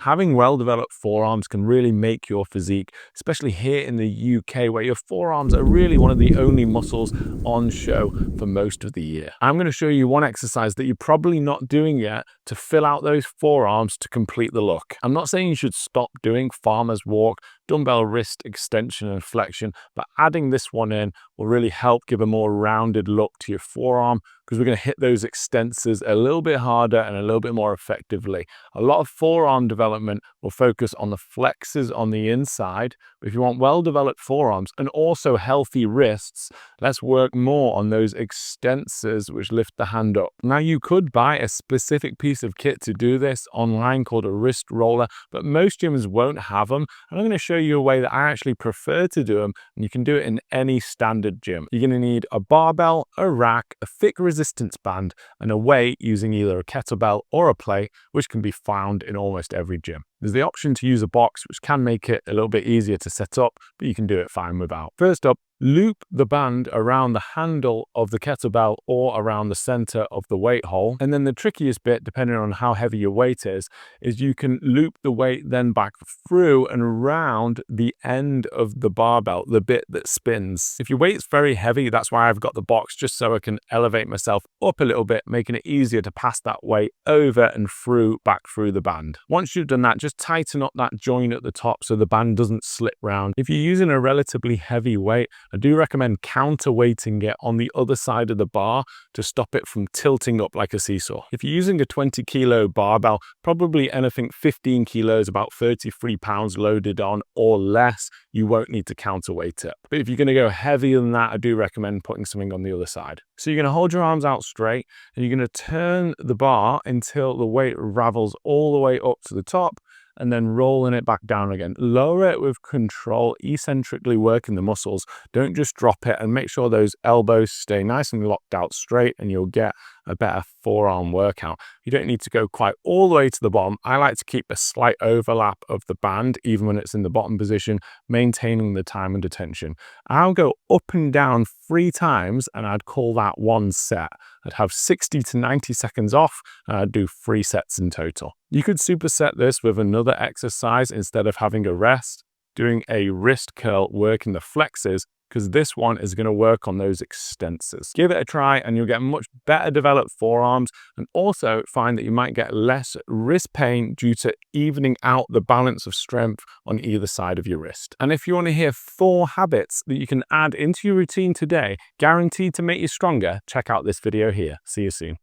Having well-developed forearms can really make your physique, especially here in the UK, where your forearms are really one of the only muscles on show for most of the year. I'm going to show you one exercise that you're probably not doing yet to fill out those forearms to complete the look. I'm not saying you should stop doing farmer's walk, dumbbell wrist extension and flexion, but adding this one in will really help give a more rounded look to your forearm, because we're going to hit those extensors a little bit harder and a little bit more effectively. A lot of forearm development will focus on the flexors on the inside, but if you want well-developed forearms and also healthy wrists, let's work more on those extensors which lift the hand up. Now, you could buy a specific piece of kit to do this online called a wrist roller, but most gyms won't have them. And I'm going to show you a way that I actually prefer to do them, and you can do it in any standard gym. You're going to need a barbell, a rack, a thick resistance band, and a weight using either a kettlebell or a plate, which can be found in almost every gym. There's the option to use a box, which can make it a little bit easier to set up, but you can do it fine without. First up, loop the band around the handle of the kettlebell or around the center of the weight hole. And then the trickiest bit, depending on how heavy your weight is you can loop the weight then back through and around the end of the barbell, the bit that spins. If your weight's very heavy, that's why I've got the box, just so I can elevate myself up a little bit, making it easier to pass that weight over and through, back through the band. Once you've done that, just tighten up that joint at the top so the band doesn't slip round. If you're using a relatively heavy weight, I do recommend counterweighting it on the other side of the bar to stop it from tilting up like a seesaw. If you're using a 20 kilo barbell, probably anything 15 kilos, about 33 pounds loaded on or less, you won't need to counterweight it. But if you're going to go heavier than that, I do recommend putting something on the other side. So you're going to hold your arms out straight and you're going to turn the bar until the weight ravels all the way up to the top, and then rolling it back down again. Lower it with control, eccentrically working the muscles. Don't just drop it, and make sure those elbows stay nice and locked out straight, and you'll get a better forearm workout. You don't need to go quite all the way to the bottom. I like to keep a slight overlap of the band, even when it's in the bottom position, maintaining the time under tension. I'll go up and down 3 times, and I'd call that one set. I'd have 60 to 90 seconds off, and I'd do 3 sets in total. You could superset this with another exercise instead of having a rest, doing a wrist curl working the flexors, because this one is going to work on those extensors. Give it a try and you'll get much better developed forearms, and also find that you might get less wrist pain due to evening out the balance of strength on either side of your wrist. And if you want to hear 4 habits that you can add into your routine today, guaranteed to make you stronger, check out this video here. See you soon.